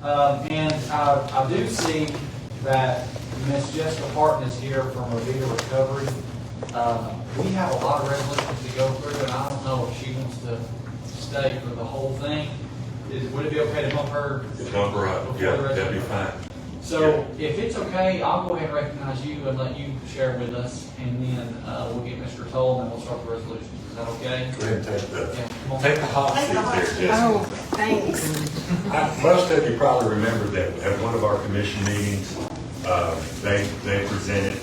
And I do see that Ms. Jessica Parton is here from ReVida Recovery. We have a lot of resolutions to go through, and I don't know if she wants to stay for the whole thing. Would it be okay to bump her? Bump her up, yeah, that'd be fine. So if it's okay, I'll go ahead and recognize you and let you share with us, and then we'll get Mr. Toll, and then we'll start the resolutions. Is that okay? Go ahead and take Yeah, take the hot seat there, Jessica. Oh, thanks. Most of you probably remember that at one of our commission meetings, they presented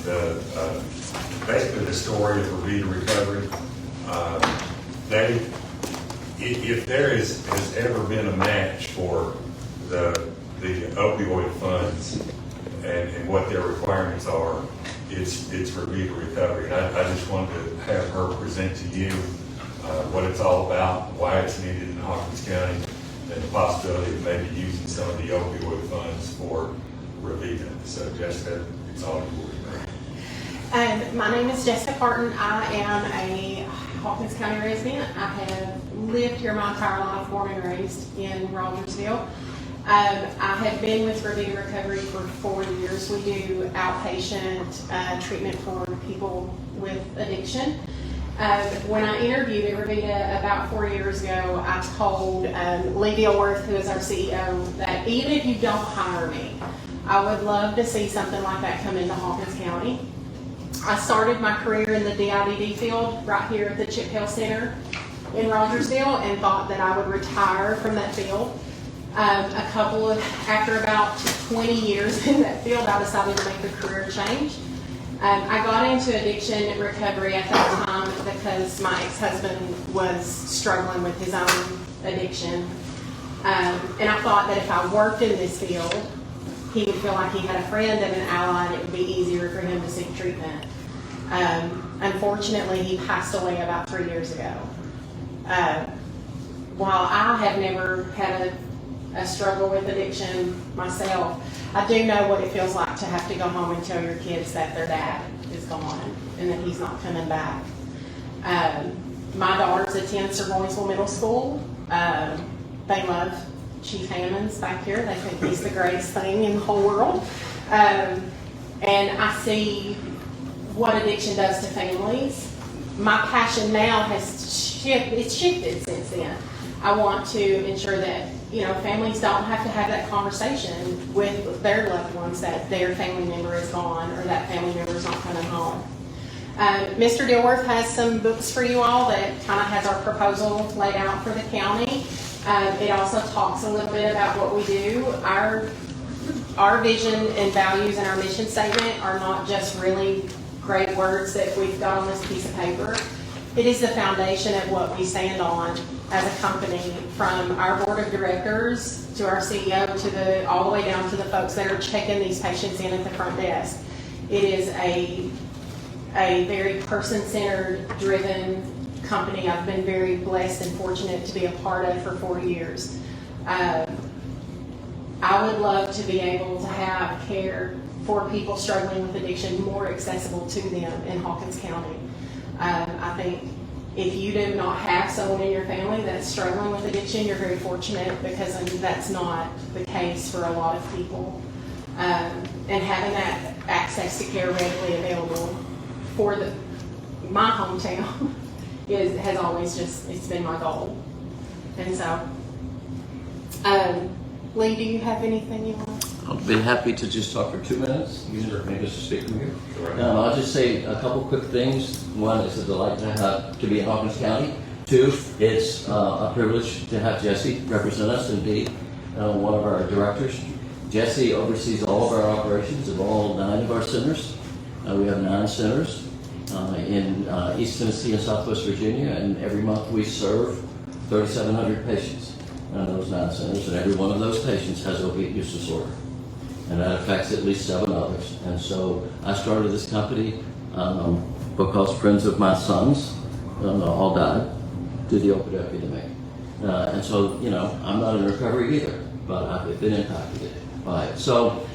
basically the story of ReVida Recovery. If there has ever been a match for the opioid funds and what their requirements are, it's ReVida Recovery. And I just wanted to have her present to you what it's all about, why it's needed in Hawkins County, and the possibility of maybe using some of the opioid funds for ReVida. So Jessica, it's all yours. My name is Jessica Parton. I am a Hawkins County resident. I have lived here my entire life, born and raised in Rogersville. I have been with ReVida Recovery for 4 years. We do outpatient treatment for people with addiction. When I interviewed at ReVida about 4 years ago, I told Lee Dilworth, who is our CEO, that even if you don't hire me, I would love to see something like that come into Hawkins County. I started my career in the DIDD field right here at the Chip Hill Center in Rogersville and thought that I would retire from that field. After about 20 years in that field, I decided to make a career change. I got into addiction recovery at that time because my ex-husband was struggling with his own addiction. And I thought that if I worked in this field, he would feel like he had a friend and an ally, and it would be easier for him to seek treatment. Unfortunately, he passed away about 3 years ago. While I have never had a struggle with addiction myself, I do know what it feels like to have to go home and tell your kids that their dad is gone and that he's not coming back. My daughters attend Sir Middle School. They love Chief Hammonds back here. They think he's the greatest thing in the whole world. And I see what addiction does to families. My passion now has shifted since then. I want to ensure that families don't have to have that conversation with their loved ones that their family member is gone or that family member is not coming home. Mr. Dilworth has some books for you all that kind of has our proposal laid out for the county. It also talks a little bit about what we do. Our vision and values and our mission statement are not just really great words that we've got on this piece of paper. It is the foundation of what we stand on as a company, from our board of directors to our CEO all the way down to the folks that are checking these patients in at the front desk. It is a very person-centered, driven company I've been very blessed and fortunate to be a part of for 4 years. I would love to be able to have care for people struggling with addiction more accessible to them in Hawkins County. I think if you do not have someone in your family that's struggling with addiction, you're very fortunate, because that's not the case for a lot of people. And having that access to care readily available for my hometown has always it's been my goal. And so, Lee, do you have anything you want? I'll be happy to just talk for 2 minutes. User maybe just speak from here. Sure. I'll just say a couple quick things. One, it's a delight to be in Hawkins County. Two, it's a privilege to have Jesse represent us and be one of our directors. Jesse oversees all of our operations of all 9 of our centers. We have 9 centers in East Tennessee and Southwest Virginia, and every month we serve 3,700 patients in those 9 centers, and every one of those patients has opiate use disorder, and that affects at least 7 others. And so I started this company because friends of my sons all died due to the opioid epidemic. And so, I'm not in recovery either, but I've been impacted by it. So,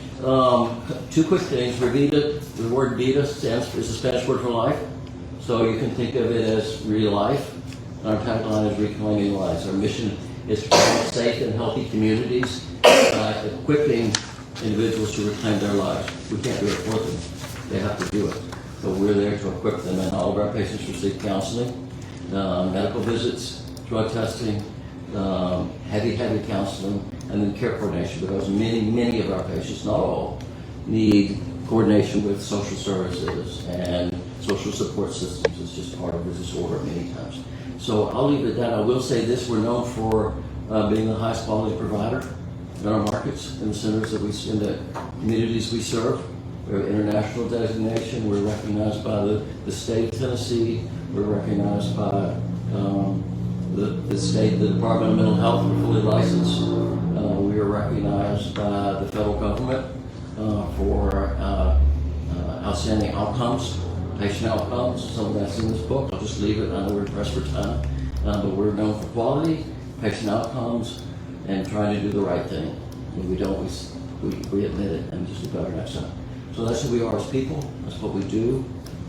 2 quick things. ReVida, the word vida is the Spanish word for life. So you can think of it as real life. Our tagline is reclaiming lives. Our mission is to promote safe and healthy communities by equipping individuals to reclaim their lives. We can't do it for them. They have to do it. So we're there to equip them, and all of our patients receive counseling, medical visits, drug testing, heavy counseling, and then care coordination, because many of our patients, not all, need coordination with social services and social support systems. It's just part of the disorder many times. So I'll leave it at that. I will say this: we're known for being the highest quality provider in our markets, in the centers that in the communities we serve. We have international designation. We're recognized by the state of Tennessee. We're recognized by the Department of Mental Health. We're fully licensed. We are recognized by the federal government for outstanding outcomes, patient outcomes. Some of that's in this book. I'll just leave it. I know we're pressed for time, but we're known for quality, patient outcomes, and trying to do the right thing. When we don't, we admit it and just do better next time. So that's who we are as people. That's what we do.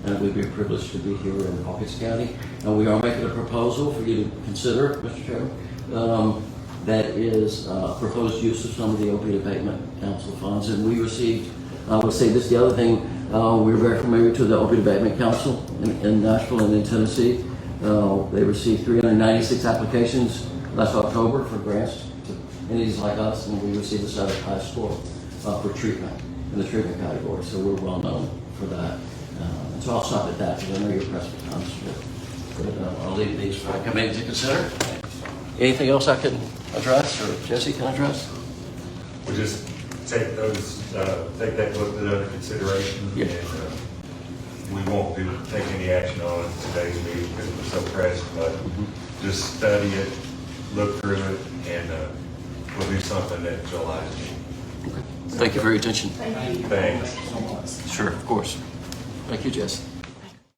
And it would be a privilege to be here in Hawkins County. And we are making a proposal for you to consider, Mr. Chairman, that is proposed use of some of the Opioid Abatement Council funds. And we received, I will say this, the other thing, we're very familiar to the Opioid Abatement Council in Nashville and in Tennessee. They received 396 applications last October for grants to entities like us, and we received the 7th highest score for treatment in the treatment category. So we're well known for that. And so I'll stop at that, because I know you're pressed for time, but I'll leave these for the committee to consider. Anything else I can address, or Jesse can address? We'll just take that book under consideration, Yeah. and we won't take any action on it in today's meeting because we're so pressed, but just study it, look through it, and we'll do something at July's meeting. Thank you for your attention. Thank you. Thanks. Thank you so much. Sure, of course. Thank you, Jesse.